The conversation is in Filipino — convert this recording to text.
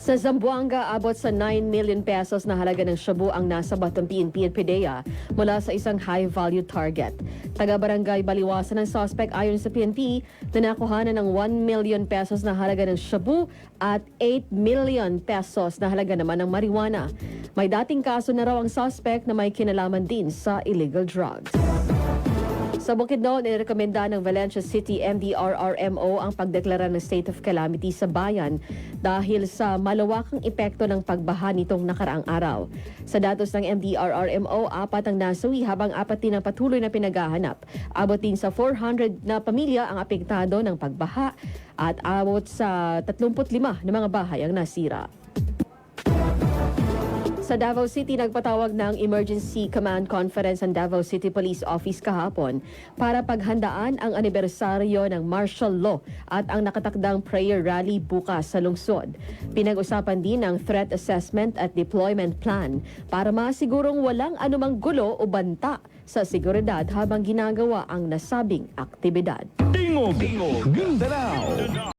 Sa Zamboanga, abot sa 9 million pesos na halaga ng shabu ang nasa batang PNP at PDEA mula sa isang high-value target. Taga-barangay Baliwasan ng suspect ayon sa PNP na nakuhanan ng 1 million pesos na halaga ng shabu at 8 million pesos na halaga naman ng marijuana. May dating kaso na raw ang suspect na may kinalaman din sa illegal drugs. Sa Bukidnon, inirekomenda ng Valencia City MDRRMO ang pagdeklara ng state of calamity sa bayan dahil sa malawakang epekto ng pagbaha nitong nakaraang araw. Sa datos ng MDRRMO, 4 ang nasawi habang 4 din ang patuloy na pinaghahanap. Abot din sa 400 na pamilya ang apektado ng pagbaha at abot sa 35 na mga bahay ang nasira. Sa Davao City, nagpatawag ng Emergency Command Conference ang Davao City Police Office kahapon para paghandaan ang anibersaryo ng martial law at ang nakatakdang prayer rally bukas sa lungsod. Pinag-usapan din ang threat assessment at deployment plan para masigurong walang anumang gulo o banta sa seguridad habang ginagawa ang nasabing aktibidad. Tingog, Mindanao.